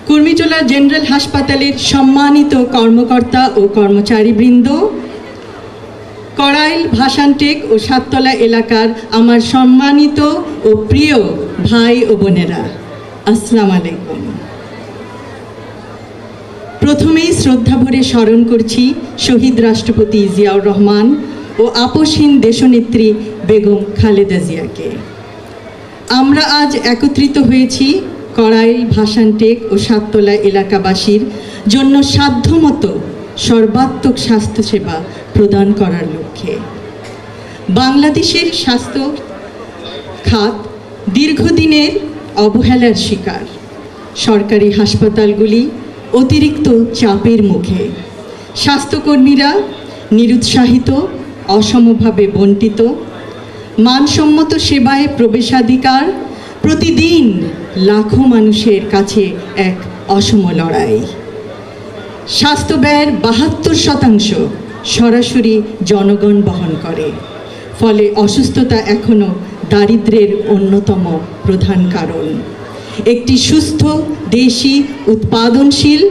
Kurmitola general হাসপাতালের সম্মানিত কর্মকর্তা ও কর্মচারীবৃন্দ, কড়াইল, ভাসানটেক ও সাততলা এলাকার আমার সম্মানিত ও প্রিয় ভাই ও বোনেরা, আসসালামু আলাইকুম। প্রথমেই শ্রদ্ধাভরে স্মরণ করছি শহীদ রাষ্ট্রপতি জিয়াউর রহমান ও আপসহীন দেশনেত্রী বেগম খালেদা জিয়াকে। আমরা আজ একত্রিত হয়েছি কড়াইল, ভাসানটেক ও সাততলা এলাকাবাসীর জন্য সাধ্যমতো সর্বাত্মক স্বাস্থ্যসেবা প্রদান করার লক্ষ্যে। বাংলাদেশের স্বাস্থ্য খাত দীর্ঘদিনের অবহেলার শিকার। সরকারি হাসপাতালগুলি অতিরিক্ত চাপের মুখে, স্বাস্থ্যকর্মীরা নিরুৎসাহিত, অসমভাবে বণ্টিত, মানসম্মত সেবায় প্রবেশাধিকার প্রতিদিন লাখো মানুষের কাছে এক অসম লড়াই। স্বাস্থ্য ব্যয়ের ৭২% সরাসরি জনগণ বহন করে, ফলে অসুস্থতা এখনও দারিদ্র্যের অন্যতম প্রধান কারণ। একটি সুস্থ, দেশি, উৎপাদনশীল,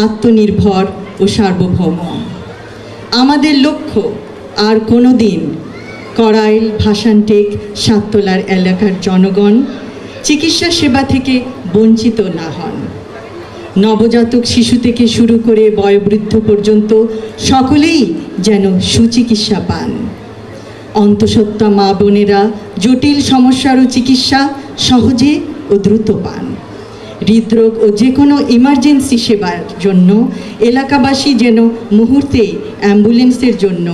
আত্মনির্ভর ও সার্বভৌম আমাদের লক্ষ্য। আর কোনো দিন কড়াইল, ভাসানটেক, সাততলার এলাকার জনগণ চিকিৎসা সেবা থেকে বঞ্চিত না হন। নবজাতক শিশু থেকে শুরু করে বয়োবৃদ্ধ পর্যন্ত সকলেই যেন সুচিকিৎসা পান। অন্তঃসত্ত্বা মা বোনেরা জটিল সমস্যারও চিকিৎসা সহজে ও দ্রুত পান। হৃদরোগ ও যে কোনো ইমার্জেন্সি সেবার জন্য এলাকাবাসী যেন মুহূর্তে অ্যাম্বুলেন্সের জন্য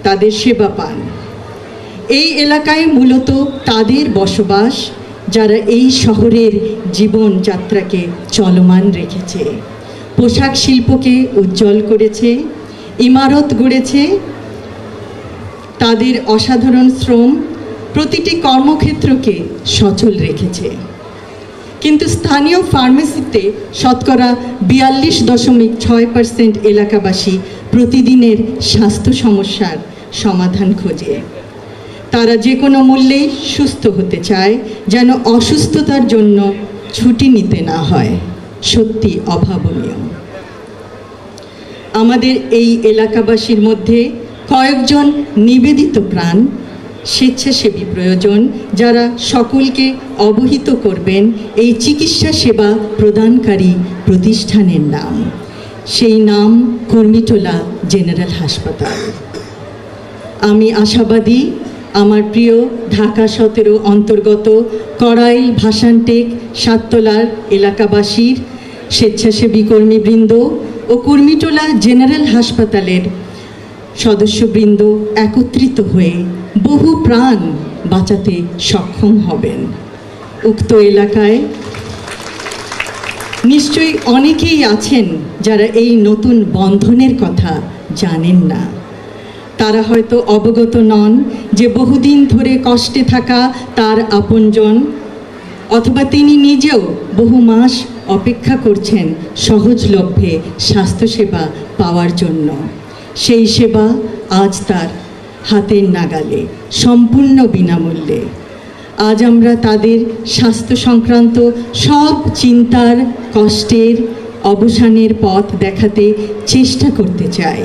তাদের সেবা পান। এই এলাকায় মূলত তাদের বসবাস যারা এই শহরের জীবনযাত্রাকে চলমান রেখেছে, পোশাক শিল্পকে উজ্জ্বল করেছে, ইমারত গড়েছে। তাদের অসাধারণ শ্রম প্রতিটি কর্মক্ষেত্রকে সচল রেখেছে। কিন্তু স্থানীয় ফার্মেসিতে শতকরা 42.6% এলাকাবাসী প্রতিদিনের স্বাস্থ্য সমস্যার সমাধান খোঁজে। তারা যে কোনো মূল্যেই সুস্থ হতে চায়, যেন অসুস্থতার জন্য ছুটি নিতে না হয়। সত্যি অভাবনীয়। আমাদের এই এলাকাবাসীর মধ্যে কয়েকজন নিবেদিত প্রাণ স্বেচ্ছাসেবী প্রয়োজন, যারা সকলকে অবহিত করবেন এই চিকিৎসা সেবা প্রদানকারী প্রতিষ্ঠানের নাম। সেই নাম কুর্মিটোলা জেনারেল হাসপাতাল। আমি আশাবাদী আমার প্রিয় ঢাকা 17 অন্তর্গত কড়াইল, ভাসানটেক, সাততলার এলাকাবাসীর স্বেচ্ছাসেবী কর্মীবৃন্দ ও কুর্মিটোলা জেনারেল হাসপাতালের সদস্যবৃন্দ একত্রিত হয়ে বহু প্রাণ বাঁচাতে সক্ষম হবেন। উক্ত এলাকায় নিশ্চয়ই অনেকেই আছেন যারা এই নতুন বন্ধনের কথা জানেন না। তারা হয়তো অবগত নন যে বহুদিন ধরে কষ্টে থাকা তার আপনজন, অথবা তিনি নিজেও বহু মাস অপেক্ষা করছেন সহজলভ্যে স্বাস্থ্যসেবা পাওয়ার জন্য। সেই সেবা আজ তার হাতের নাগালে, সম্পূর্ণ বিনামূল্যে। আজ আমরা তাদের স্বাস্থ্য সংক্রান্ত সব চিন্তার, কষ্টের অবসানের পথ দেখাতে চেষ্টা করতে চাই।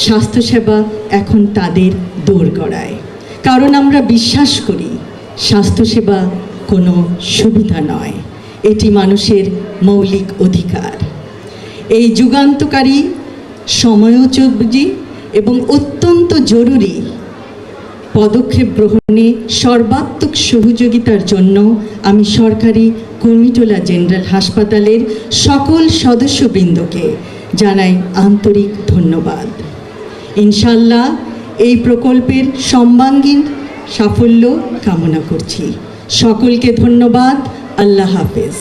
স্বাস্থ্যসেবা এখন তাদের দোরগোড়ায়, কারণ আমরা বিশ্বাস করি স্বাস্থ্যসেবা কোনো সুবিধা নয়, এটি মানুষের মৌলিক অধিকার। এই যুগান্তকারী, সময়োপযোগী এবং অত্যন্ত জরুরি পদক্ষেপ গ্রহণে সর্বাত্মক সহযোগিতার জন্য আমি সরকারি কুর্মিটোলা জেনারেল হাসপাতালের সকল সদস্যবৃন্দকে জানাই আন্তরিক ধন্যবাদ। ইনশাল্লাহ এই প্রকল্পের সর্বাঙ্গীন সাফল্য কামনা করছি। সকলকে ধন্যবাদ। আল্লাহ হাফেজ।